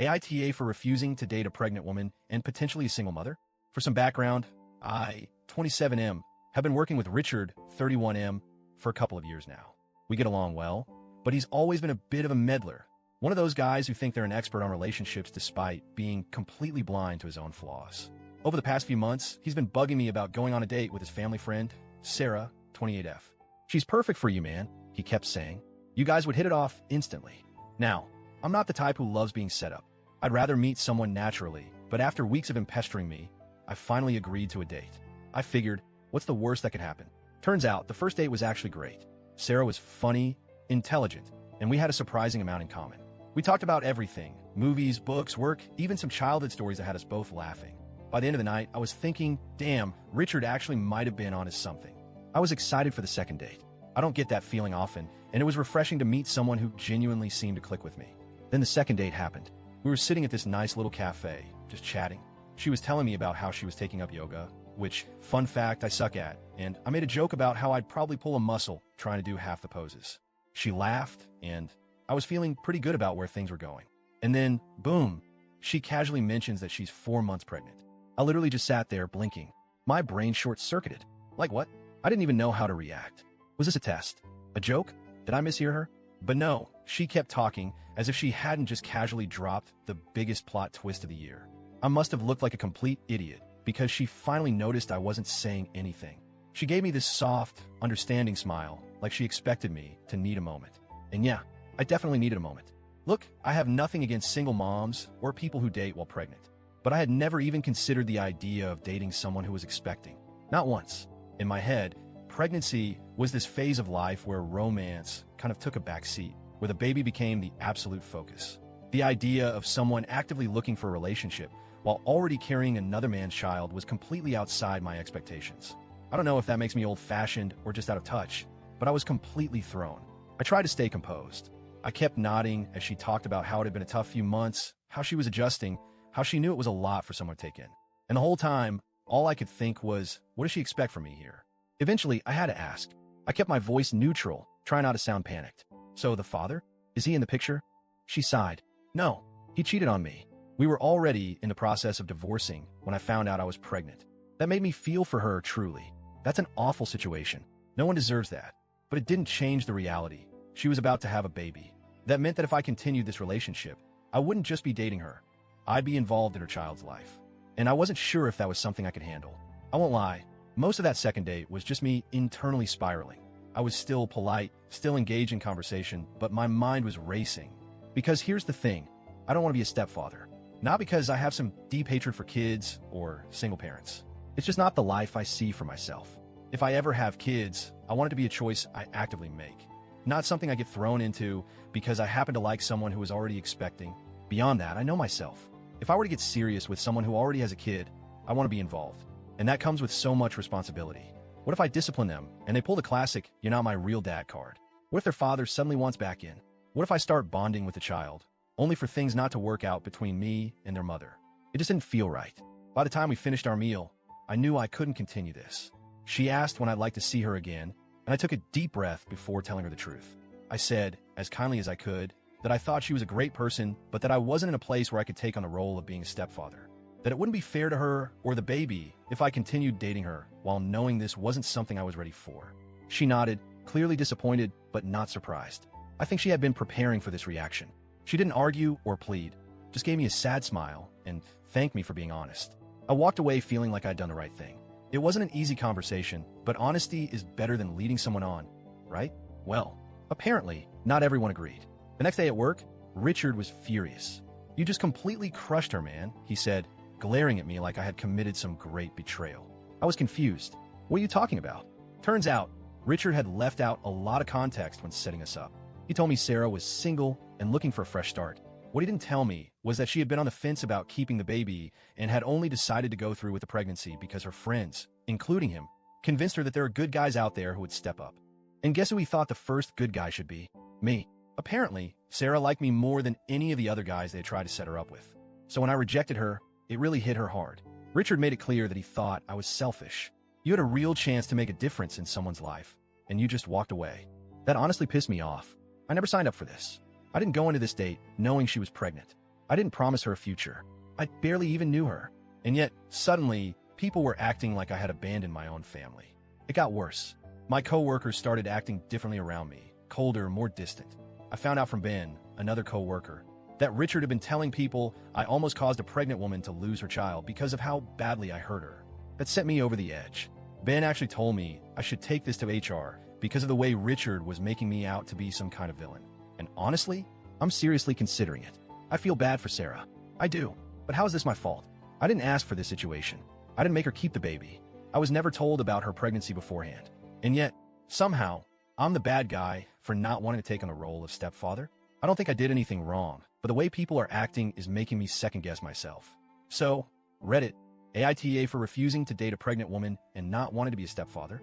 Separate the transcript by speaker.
Speaker 1: AITA for refusing to date a pregnant woman and potentially a single mother? For some background, I, 27M, have been working with Richard, 31M, for a couple of years now. We get along well, but he's always been a bit of a meddler. One of those guys who think they're an expert on relationships despite being completely blind to his own flaws. Over the past few months, he's been bugging me about going on a date with his family friend, Sarah, 28F. She's perfect for you, man, he kept saying. You guys would hit it off instantly. Now, I'm not the type who loves being set up. I'd rather meet someone naturally, but after weeks of him pestering me, I finally agreed to a date. I figured, what's the worst that could happen? Turns out, the first date was actually great. Sarah was funny, intelligent, and we had a surprising amount in common. We talked about everything, movies, books, work, even some childhood stories that had us both laughing. By the end of the night, I was thinking, damn, Richard actually might have been onto something. I was excited for the second date. I don't get that feeling often, and it was refreshing to meet someone who genuinely seemed to click with me. Then the second date happened. We were sitting at this nice little cafe, just chatting. She was telling me about how she was taking up yoga, which, fun fact, I suck at, and I made a joke about how I'd probably pull a muscle trying to do half the poses. She laughed, and I was feeling pretty good about where things were going. And then, boom, she casually mentions that she's 4 months pregnant. I literally just sat there blinking. My brain short-circuited. Like what? I didn't even know how to react. Was this a test? A joke? Did I mishear her? But no, she kept talking as if she hadn't just casually dropped the biggest plot twist of the year. I must have looked like a complete idiot because she finally noticed I wasn't saying anything. She gave me this soft, understanding smile, like she expected me to need a moment. And yeah, I definitely needed a moment. Look, I have nothing against single moms or people who date while pregnant, but I had never even considered the idea of dating someone who was expecting. Not once. In my head, pregnancy was this phase of life where romance kind of took a back seat, where the baby became the absolute focus. The idea of someone actively looking for a relationship while already carrying another man's child was completely outside my expectations. I don't know if that makes me old-fashioned or just out of touch, but I was completely thrown. I tried to stay composed. I kept nodding as she talked about how it had been a tough few months, how she was adjusting, how she knew it was a lot for someone to take in. And the whole time, all I could think was, what does she expect from me here? Eventually, I had to ask. I kept my voice neutral, trying not to sound panicked. So the father? Is he in the picture? She sighed. No, he cheated on me. We were already in the process of divorcing when I found out I was pregnant. That made me feel for her, truly. That's an awful situation. No one deserves that. But it didn't change the reality. She was about to have a baby. That meant that if I continued this relationship, I wouldn't just be dating her. I'd be involved in her child's life. And I wasn't sure if that was something I could handle. I won't lie. Most of that second date was just me internally spiraling. I was still polite, still engaged in conversation, but my mind was racing. Because here's the thing. I don't want to be a stepfather. Not because I have some deep hatred for kids or single parents. It's just not the life I see for myself. If I ever have kids, I want it to be a choice I actively make. Not something I get thrown into because I happen to like someone who is already expecting. Beyond that, I know myself. If I were to get serious with someone who already has a kid, I want to be involved. And that comes with so much responsibility. What if I discipline them and they pull the classic, "You're not my real dad" card? What if their father suddenly wants back in? What if I start bonding with the child, only for things not to work out between me and their mother? It just didn't feel right. By the time we finished our meal, I knew I couldn't continue this. She asked when I'd like to see her again, and I took a deep breath before telling her the truth. I said, as kindly as I could, that I thought she was a great person, but that I wasn't in a place where I could take on the role of being a stepfather. That it wouldn't be fair to her or the baby if I continued dating her while knowing this wasn't something I was ready for. She nodded, clearly disappointed, but not surprised. I think she had been preparing for this reaction. She didn't argue or plead, just gave me a sad smile and thanked me for being honest. I walked away feeling like I'd done the right thing. It wasn't an easy conversation, but honesty is better than leading someone on, right? Well, apparently, not everyone agreed. The next day at work, Richard was furious. "You just completely crushed her, man," he said, glaring at me like I had committed some great betrayal. I was confused. What are you talking about? Turns out, Richard had left out a lot of context when setting us up. He told me Sarah was single and looking for a fresh start. What he didn't tell me was that she had been on the fence about keeping the baby and had only decided to go through with the pregnancy because her friends, including him, convinced her that there are good guys out there who would step up. And guess who he thought the first good guy should be? Me. Apparently, Sarah liked me more than any of the other guys they had tried to set her up with. So when I rejected her, it really hit her hard. Richard made it clear that he thought I was selfish. You had a real chance to make a difference in someone's life, and you just walked away. That honestly pissed me off. I never signed up for this. I didn't go into this date knowing she was pregnant. I didn't promise her a future. I barely even knew her. And yet, suddenly, people were acting like I had abandoned my own family. It got worse. My coworkers started acting differently around me, colder, more distant. I found out from Ben, another coworker, that Richard had been telling people I almost caused a pregnant woman to lose her child because of how badly I hurt her. That sent me over the edge. Ben actually told me I should take this to HR because of the way Richard was making me out to be some kind of villain. And honestly, I'm seriously considering it. I feel bad for Sarah. I do. But how is this my fault? I didn't ask for this situation. I didn't make her keep the baby. I was never told about her pregnancy beforehand. And yet, somehow, I'm the bad guy for not wanting to take on the role of stepfather. I don't think I did anything wrong, but the way people are acting is making me second-guess myself. So, Reddit, AITA for refusing to date a pregnant woman and not wanting to be a stepfather.